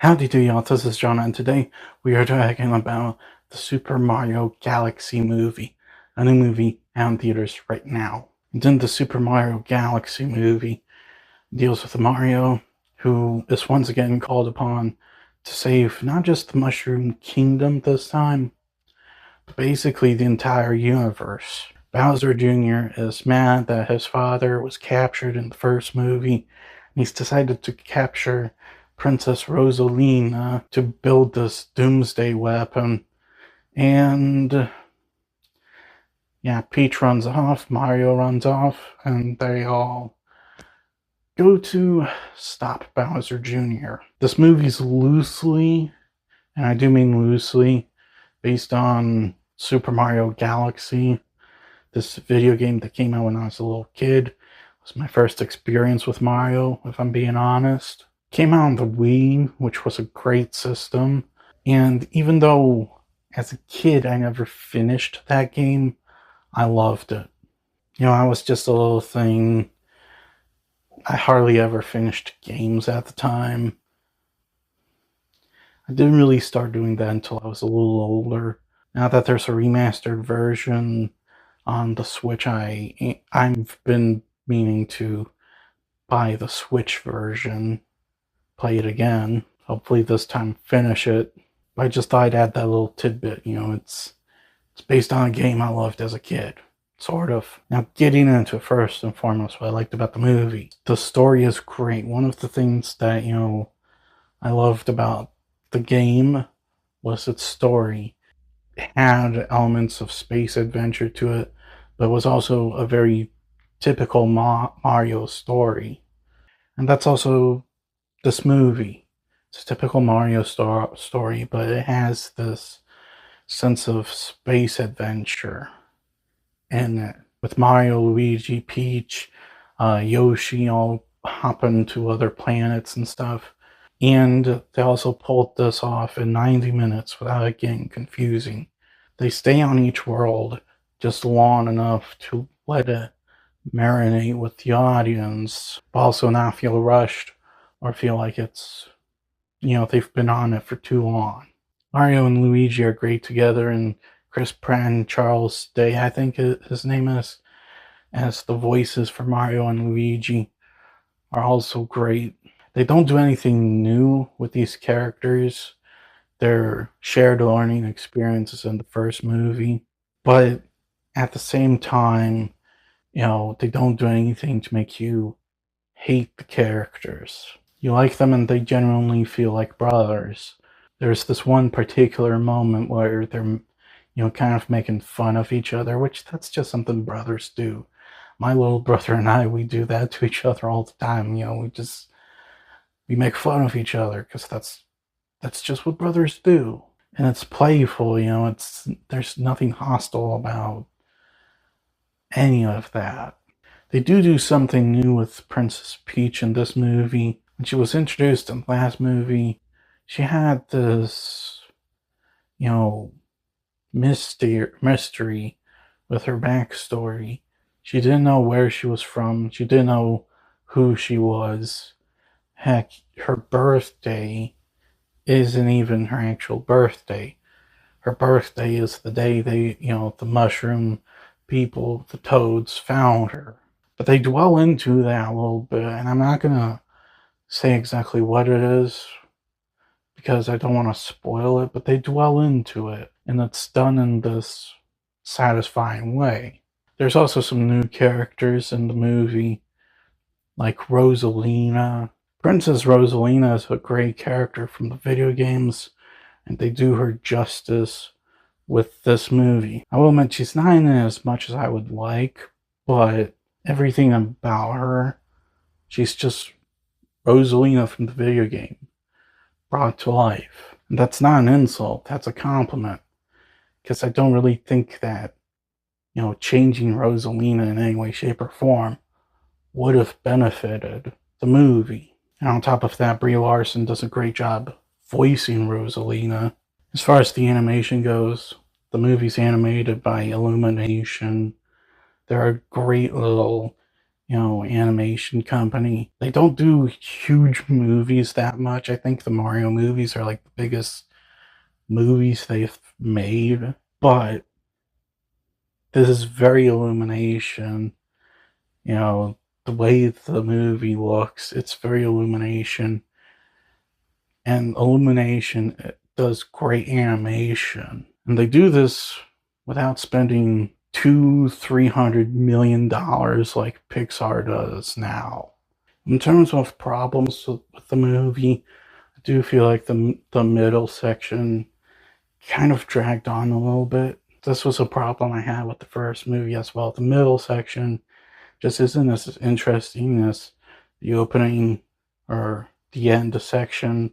Howdy do y'all, this is John, and today we are talking about the Super Mario Galaxy movie, a new movie out in theaters right now. And then the Super Mario Galaxy movie deals with Mario, who is once again called upon to save not just the Mushroom Kingdom this time, but basically the entire universe. Bowser Jr. is mad that his father was captured in the first movie, and he's decided to capture Princess Rosalina to build this doomsday weapon. And yeah, Peach runs off, Mario runs off, and they all go to stop Bowser Jr. This movie's loosely, and I do mean loosely, based on Super Mario Galaxy, this video game that came out when I was a little kid. It was my first experience with Mario, if I'm being honest. Came out on the Wii, which was a great system. And even though as a kid I never finished that game, I loved it. I was just a little thing. I hardly ever finished games at the time. I didn't really start doing that until I was a little older. Now that there's a remastered version on the Switch, I've been meaning to buy the Switch version, play it again, hopefully this time finish it. I just thought I'd add that little tidbit. It's based on a game I loved as a kid, sort of. Now, getting into first and foremost what I liked about the movie. The story is great. One of the things that, I loved about the game was its story. It had elements of space adventure to it, but it was also a very typical Mario story. And that's also this movie. It's a typical Mario story, but it has this sense of space adventure in it. With Mario, Luigi, Peach, Yoshi all hopping to other planets and stuff. And they also pulled this off in 90 minutes without it getting confusing. They stay on each world just long enough to let it marinate with the audience, but also not feel rushed or feel like it's, they've been on it for too long. Mario and Luigi are great together, and Chris Pratt and Charles Day, I think his name is, as the voices for Mario and Luigi, are also great. They don't do anything new with these characters. They're shared learning experiences in the first movie, but at the same time, they don't do anything to make you hate the characters. You like them and they genuinely feel like brothers. There's this one particular moment where they're, kind of making fun of each other, which that's just something brothers do. My little brother and I, we do that to each other all the time. We make fun of each other because that's just what brothers do. And it's playful, there's nothing hostile about any of that. They do something new with Princess Peach in this movie. When she was introduced in the last movie, she had this, mystery with her backstory. She didn't know where she was from. She didn't know who she was. Heck, her birthday isn't even her actual birthday. Her birthday is the day the mushroom people, the toads, found her. But they dwell into that a little bit, and I'm not gonna say exactly what it is because I don't want to spoil it, but they dwell into it, and it's done in this satisfying way. There's also some new characters in the movie, like Rosalina. Princess Rosalina is a great character from the video games, and they do her justice with this movie. I will admit she's not in it as much as I would like, but everything about her, she's just Rosalina from the video game, brought to life. And that's not an insult, that's a compliment. Because I don't really think that, changing Rosalina in any way, shape, or form would have benefited the movie. And on top of that, Brie Larson does a great job voicing Rosalina. As far as the animation goes, the movie's animated by Illumination. There are great little animation company. They don't do huge movies that much. I think the Mario movies are like the biggest movies they've made, but this is very Illumination. The way the movie looks, it's very Illumination. And Illumination does great animation. And they do this without spending $200-300 million like Pixar does now. In terms of problems with the movie, I do feel like the middle section kind of dragged on a little bit. This was a problem I had with the first movie as well. The middle section just isn't as interesting as the opening or the end section.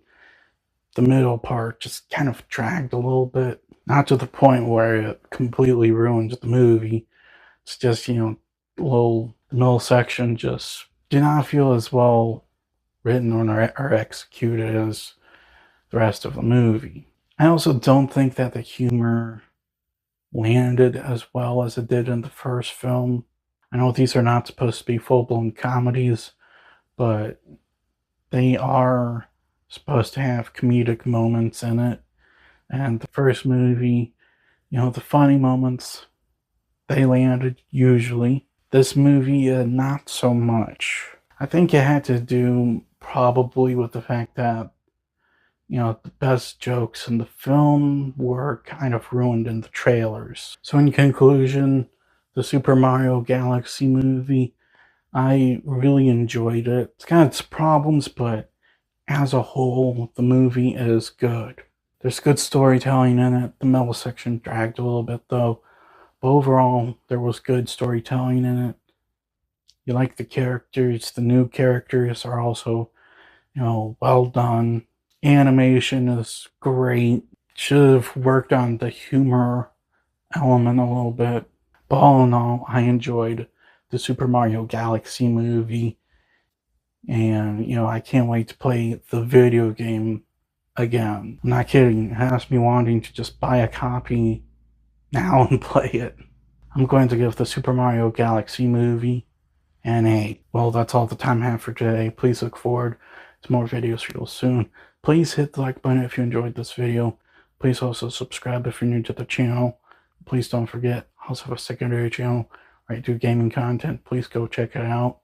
The middle part just kind of dragged a little bit. Not to the point where it completely ruined the movie. It's just, the middle section just did not feel as well written or executed as the rest of the movie. I also don't think that the humor landed as well as it did in the first film. I know these are not supposed to be full-blown comedies, but they are supposed to have comedic moments in it. And the first movie, the funny moments, they landed usually. This movie, not so much. I think it had to do probably with the fact that, the best jokes in the film were kind of ruined in the trailers. So in conclusion, the Super Mario Galaxy movie, I really enjoyed it. It's got its problems, but as a whole, the movie is good. There's good storytelling in it. The middle section dragged a little bit though. But overall, there was good storytelling in it. You like the characters. The new characters are also, well done. Animation is great. Should have worked on the humor element a little bit. But all in all, I enjoyed the Super Mario Galaxy movie. And, I can't wait to play the video game again. I'm not kidding. It has me wanting to just buy a copy now and play it. I'm going to give the Super Mario Galaxy movie an 8. Well, that's all the time I have for today. Please look forward to more videos real soon. Please hit the like button if you enjoyed this video. Please also subscribe if you're new to the channel. Please don't forget, I also have a secondary channel where I do gaming content. Please go check it out.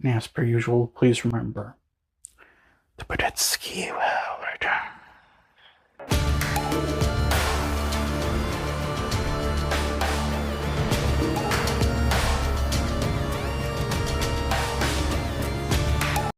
And as per usual, please remember to put that ski well right.